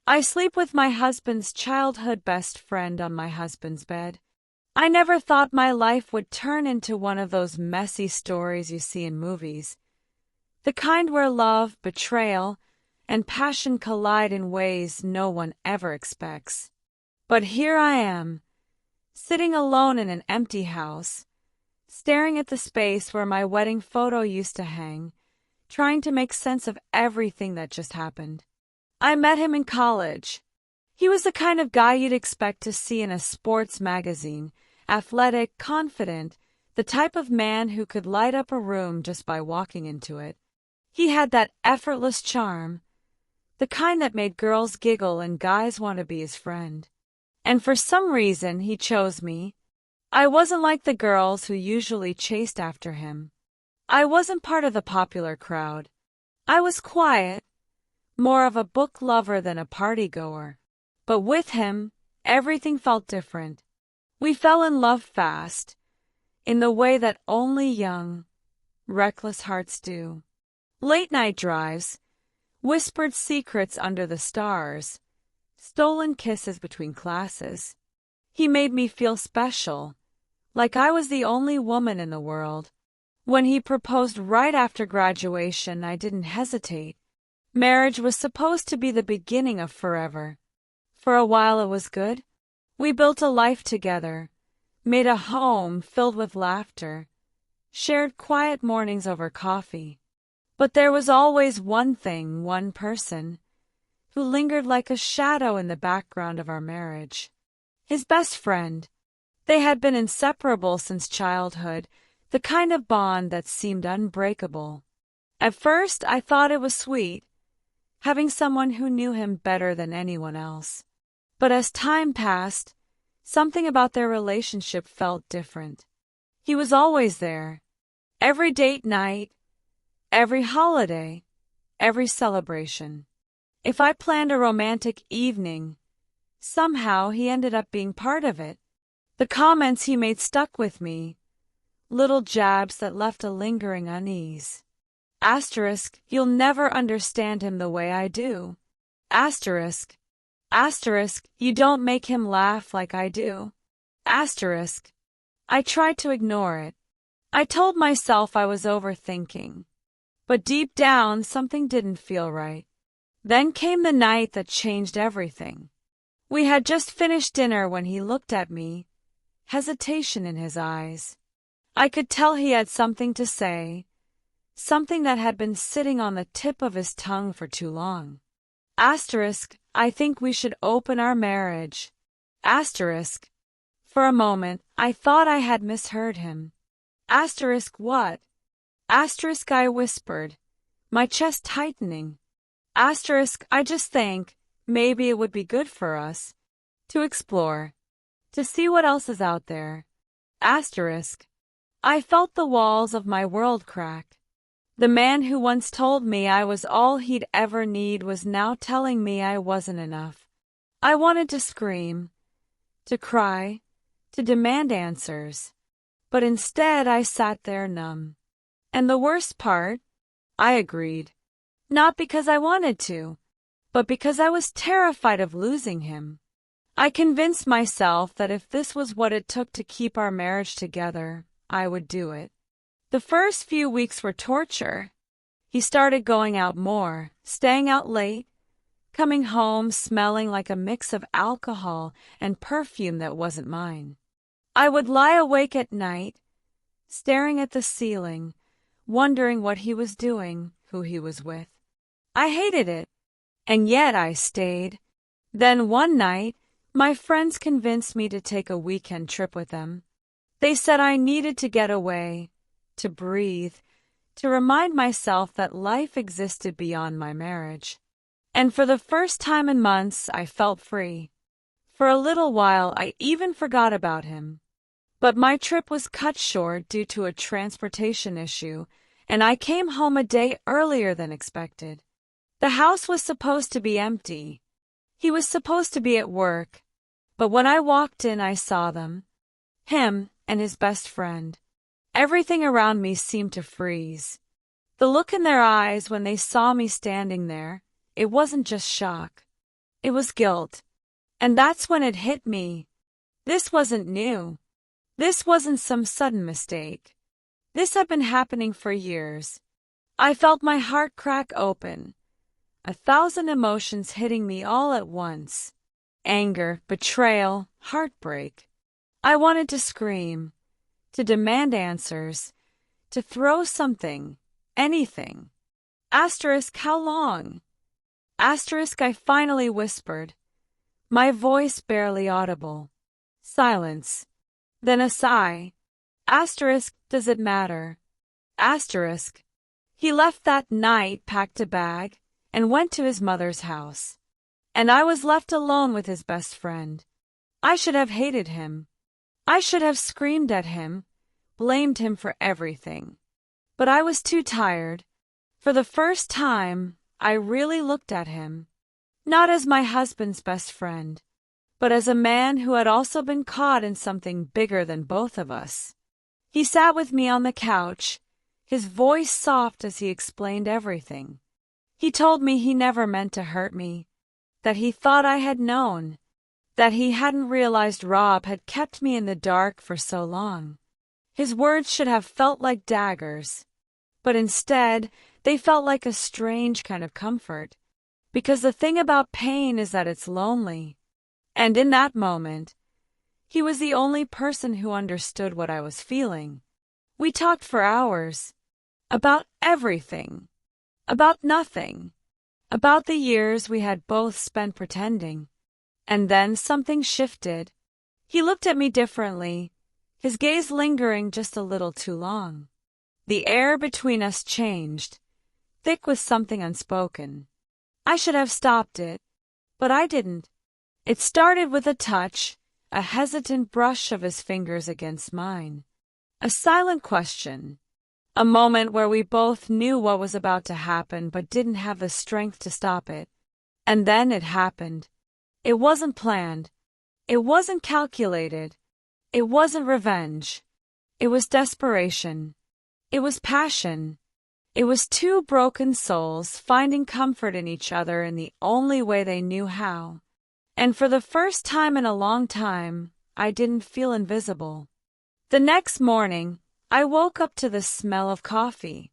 I sleep with my husband's childhood best friend on my husband's bed. I never thought my life would turn into one of those messy stories you see in movies. The kind where love, betrayal, and passion collide in ways no one ever expects. But here I am, sitting alone in an empty house, staring at the space where my wedding photo used to hang, trying to make sense of everything that just happened. I met him in college. He was the kind of guy you'd expect to see in a sports magazine, athletic, confident, the type of man who could light up a room just by walking into it. He had that effortless charm, the kind that made girls giggle and guys want to be his friend. And for some reason, he chose me. I wasn't like the girls who usually chased after him. I wasn't part of the popular crowd. I was quiet, more of a book lover than a party-goer. But with him, everything felt different. We fell in love fast, in the way that only young, reckless hearts do. Late-night drives, whispered secrets under the stars, stolen kisses between classes. He made me feel special, like I was the only woman in the world. When he proposed right after graduation, I didn't hesitate. Marriage was supposed to be the beginning of forever. For a while it was good. We built a life together, made a home filled with laughter, shared quiet mornings over coffee. But there was always one thing, one person, who lingered like a shadow in the background of our marriage. His best friend. They had been inseparable since childhood, the kind of bond that seemed unbreakable. At first, I thought it was sweet, having someone who knew him better than anyone else. But as time passed, something about their relationship felt different. He was always there. Every date night, every holiday, every celebration. If I planned a romantic evening, somehow he ended up being part of it. The comments he made stuck with me, little jabs that left a lingering unease. Asterisk, you'll never understand him the way I do. Asterisk, you don't make him laugh like I do. Asterisk, I tried to ignore it. I told myself I was overthinking. But deep down, something didn't feel right. Then came the night that changed everything. We had just finished dinner when he looked at me, hesitation in his eyes. I could tell he had something to say, something that had been sitting on the tip of his tongue for too long. Asterisk, I think we should open our marriage. Asterisk. For a moment, I thought I had misheard him. Asterisk what? Asterisk, I whispered, my chest tightening. Asterisk, I just think, maybe it would be good for us to explore, to see what else is out there. Asterisk. I felt the walls of my world crack. The man who once told me I was all he'd ever need was now telling me I wasn't enough. I wanted to scream, to cry, to demand answers. But instead I sat there numb. And the worst part, I agreed. Not because I wanted to, but because I was terrified of losing him. I convinced myself that if this was what it took to keep our marriage together, I would do it. The first few weeks were torture. He started going out more, staying out late, coming home smelling like a mix of alcohol and perfume that wasn't mine. I would lie awake at night, staring at the ceiling, wondering what he was doing, who he was with. I hated it, and yet I stayed. Then one night, my friends convinced me to take a weekend trip with them. They said I needed to get away, to breathe, to remind myself that life existed beyond my marriage. And for the first time in months, I felt free. For a little while, I even forgot about him. But my trip was cut short due to a transportation issue, and I came home a day earlier than expected. The house was supposed to be empty. He was supposed to be at work. But when I walked in, I saw them. Him and his best friend. Everything around me seemed to freeze. The look in their eyes when they saw me standing there, it wasn't just shock. It was guilt. And that's when it hit me. This wasn't new. This wasn't some sudden mistake. This had been happening for years. I felt my heart crack open, 1,000 emotions hitting me all at once. Anger, betrayal, heartbreak. I wanted to scream, to demand answers, to throw something, anything. Asterisk, how long? Asterisk, I finally whispered, my voice barely audible. Silence. Then a sigh. Asterisk, does it matter? Asterisk. He left that night, packed a bag, and went to his mother's house. And I was left alone with his best friend. I should have hated him. I should have screamed at him, blamed him for everything. But I was too tired. For the first time, I really looked at him. Not as my husband's best friend, but as a man who had also been caught in something bigger than both of us. He sat with me on the couch, his voice soft as he explained everything. He told me he never meant to hurt me, that he thought I had known, that he hadn't realized Rob had kept me in the dark for so long. His words should have felt like daggers, but instead they felt like a strange kind of comfort, because the thing about pain is that it's lonely. And in that moment, he was the only person who understood what I was feeling. We talked for hours, about everything, about nothing, about the years we had both spent pretending. And then something shifted. He looked at me differently, his gaze lingering just a little too long. The air between us changed, thick with something unspoken. I should have stopped it, but I didn't. It started with a touch, a hesitant brush of his fingers against mine. A silent question. A moment where we both knew what was about to happen but didn't have the strength to stop it. And then it happened. It wasn't planned. It wasn't calculated. It wasn't revenge. It was desperation. It was passion. It was two broken souls finding comfort in each other in the only way they knew how. And for the first time in a long time, I didn't feel invisible. The next morning, I woke up to the smell of coffee.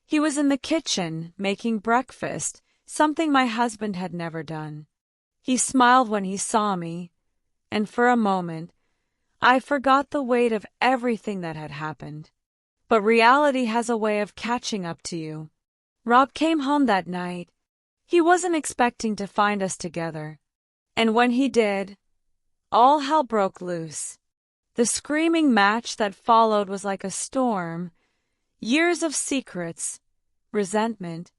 He was in the kitchen, making breakfast, something my husband had never done. He smiled when he saw me, and for a moment, I forgot the weight of everything that had happened. But reality has a way of catching up to you. Rob came home that night. He wasn't expecting to find us together. And when he did, all hell broke loose. The screaming match that followed was like a storm, years of secrets, resentment,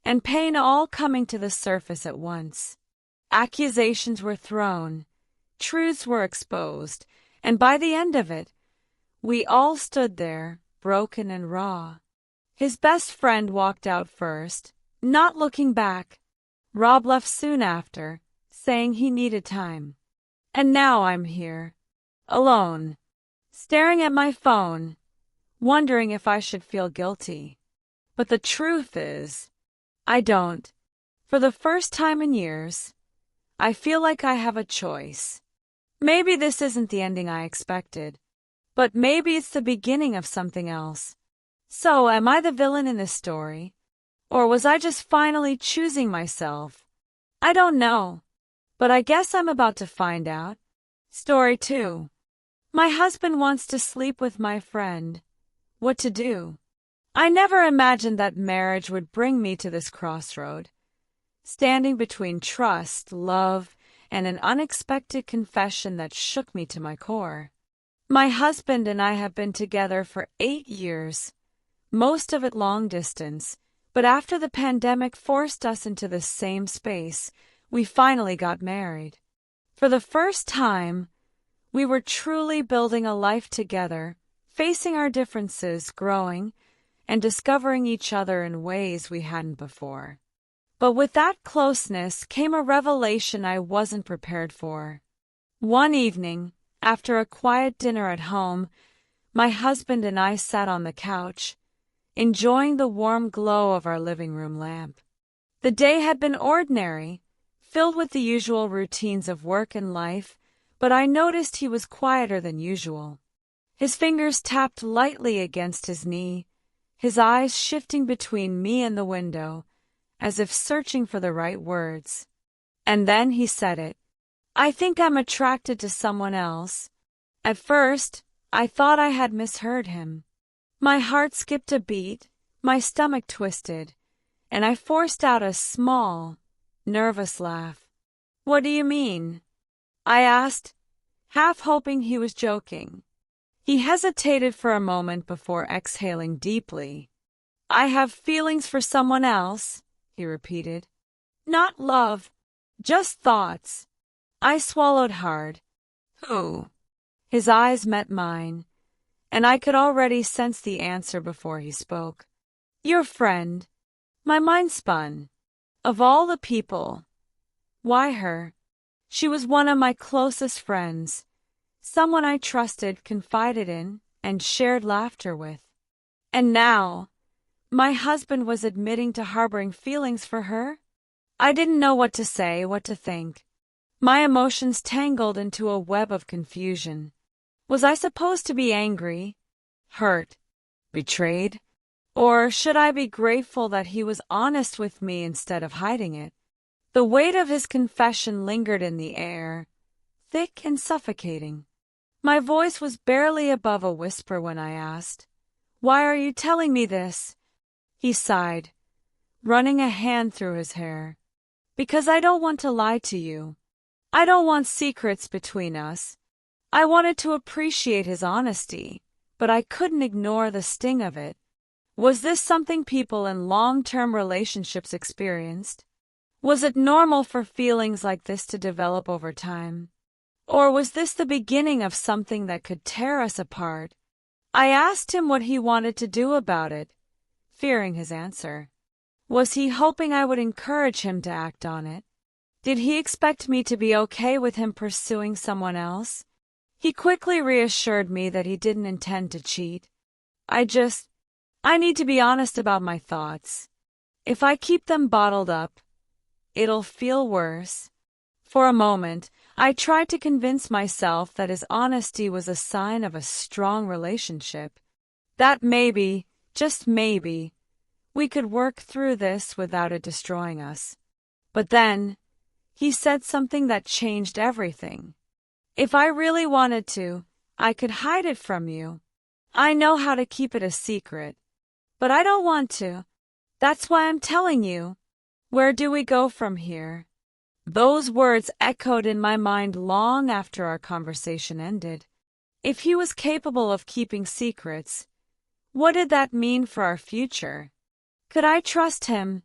and pain all coming to the surface at once. Accusations were thrown, truths were exposed, and by the end of it, we all stood there, broken and raw. His best friend walked out first, not looking back. Rob left soon after, saying he needed time. And now I'm here, alone, staring at my phone, wondering if I should feel guilty. But the truth is, I don't. For the first time in years, I feel like I have a choice. Maybe this isn't the ending I expected, but maybe it's the beginning of something else. So, am I the villain in this story? Or was I just finally choosing myself? I don't know, but I guess I'm about to find out. Story 2. My husband wants to sleep with my friend. What to do? I never imagined that marriage would bring me to this crossroad, standing between trust, love, and an unexpected confession that shook me to my core. My husband and I have been together for 8 years, most of it long distance, but after the pandemic forced us into the same space, we finally got married. For the first time, we were truly building a life together, facing our differences, growing, and discovering each other in ways we hadn't before. But with that closeness came a revelation I wasn't prepared for. One evening, after a quiet dinner at home, my husband and I sat on the couch, enjoying the warm glow of our living room lamp. The day had been ordinary, filled with the usual routines of work and life, but I noticed he was quieter than usual. His fingers tapped lightly against his knee, his eyes shifting between me and the window, as if searching for the right words. And then he said it. "I think I'm attracted to someone else." At first, I thought I had misheard him. My heart skipped a beat, my stomach twisted, and I forced out a small, nervous laugh. "What do you mean?" I asked, half hoping he was joking. He hesitated for a moment before exhaling deeply. "I have feelings for someone else," he repeated. "Not love, just thoughts." I swallowed hard. "Who?" His eyes met mine, and I could already sense the answer before he spoke. "Your friend." My mind spun. Of all the people. Why her? She was one of my closest friends, someone I trusted, confided in, and shared laughter with. And now, my husband was admitting to harboring feelings for her? I didn't know what to say, what to think. My emotions tangled into a web of confusion. Was I supposed to be angry, hurt, betrayed? Or should I be grateful that he was honest with me instead of hiding it? The weight of his confession lingered in the air, thick and suffocating. My voice was barely above a whisper when I asked, "Why are you telling me this?" He sighed, running a hand through his hair. "Because I don't want to lie to you. I don't want secrets between us." I wanted to appreciate his honesty, but I couldn't ignore the sting of it. Was this something people in long-term relationships experienced? Was it normal for feelings like this to develop over time? Or was this the beginning of something that could tear us apart? I asked him what he wanted to do about it, fearing his answer. Was he hoping I would encourage him to act on it? Did he expect me to be okay with him pursuing someone else? He quickly reassured me that he didn't intend to cheat. I need to be honest about my thoughts. If I keep them bottled up, it'll feel worse. For a moment, I tried to convince myself that his honesty was a sign of a strong relationship. That maybe, just maybe, we could work through this without it destroying us. But then, he said something that changed everything. "If I really wanted to, I could hide it from you. I know how to keep it a secret. But I don't want to. That's why I'm telling you. Where do we go from here?" Those words echoed in my mind long after our conversation ended. If he was capable of keeping secrets, what did that mean for our future? Could I trust him?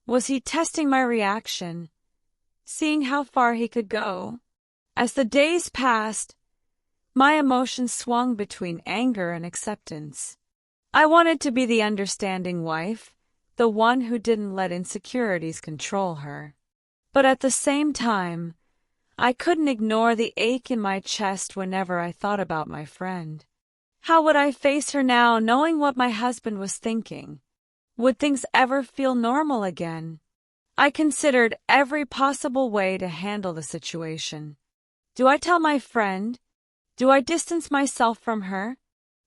Was he testing my reaction, seeing how far he could go? As the days passed, my emotions swung between anger and acceptance. I wanted to be the understanding wife, the one who didn't let insecurities control her. But at the same time, I couldn't ignore the ache in my chest whenever I thought about my friend. How would I face her now, knowing what my husband was thinking? Would things ever feel normal again? I considered every possible way to handle the situation. Do I tell my friend? Do I distance myself from her?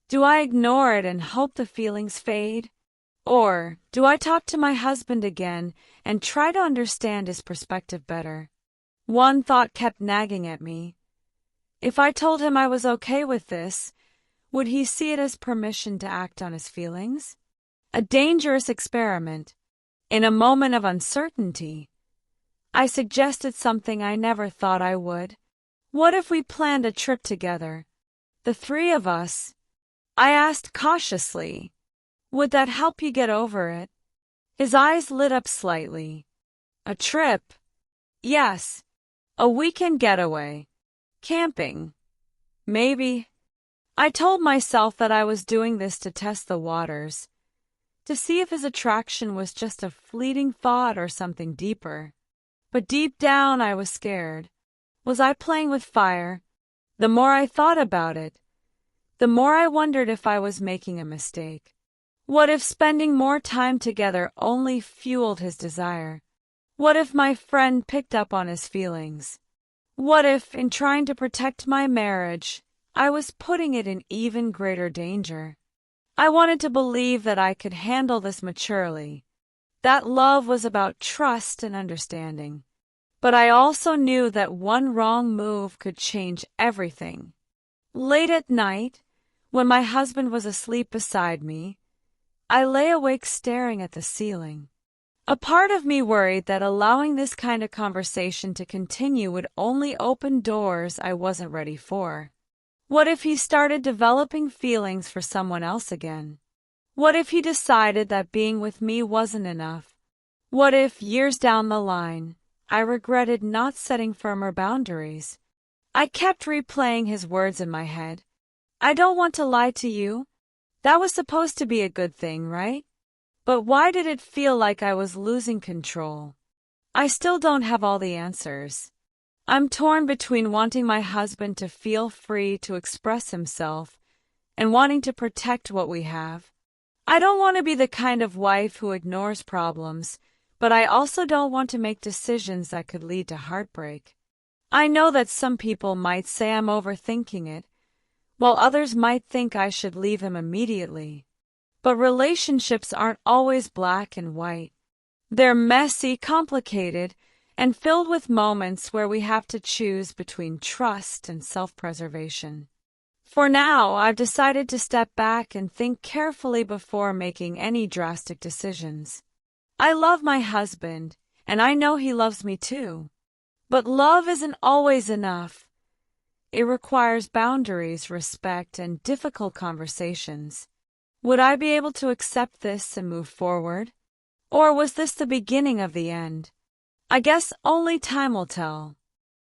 Do I ignore it and hope the feelings fade? Or do I talk to my husband again and try to understand his perspective better? One thought kept nagging at me. If I told him I was okay with this, would he see it as permission to act on his feelings? A dangerous experiment. In a moment of uncertainty, I suggested something I never thought I would. What if we planned a trip together? The three of us. I asked cautiously. Would that help you get over it? His eyes lit up slightly. A trip? Yes. A weekend getaway. Camping. Maybe. I told myself that I was doing this to test the waters, to see if his attraction was just a fleeting thought or something deeper. But deep down I was scared. Was I playing with fire? The more I thought about it, the more I wondered if I was making a mistake. What if spending more time together only fueled his desire? What if my friend picked up on his feelings? What if, in trying to protect my marriage, I was putting it in even greater danger? I wanted to believe that I could handle this maturely, that love was about trust and understanding. But I also knew that one wrong move could change everything. Late at night, when my husband was asleep beside me, I lay awake staring at the ceiling. A part of me worried that allowing this kind of conversation to continue would only open doors I wasn't ready for. What if he started developing feelings for someone else again? What if he decided that being with me wasn't enough? What if, years down the line, I regretted not setting firmer boundaries? I kept replaying his words in my head. I don't want to lie to you. That was supposed to be a good thing, right? But why did it feel like I was losing control? I still don't have all the answers. I'm torn between wanting my husband to feel free to express himself and wanting to protect what we have. I don't want to be the kind of wife who ignores problems, but I also don't want to make decisions that could lead to heartbreak. I know that some people might say I'm overthinking it, while others might think I should leave him immediately. But relationships aren't always black and white. They're messy, complicated, and filled with moments where we have to choose between trust and self-preservation. For now, I've decided to step back and think carefully before making any drastic decisions. I love my husband, and I know he loves me too. But love isn't always enough. It requires boundaries, respect, and difficult conversations. Would I be able to accept this and move forward? Or was this the beginning of the end? I guess only time will tell.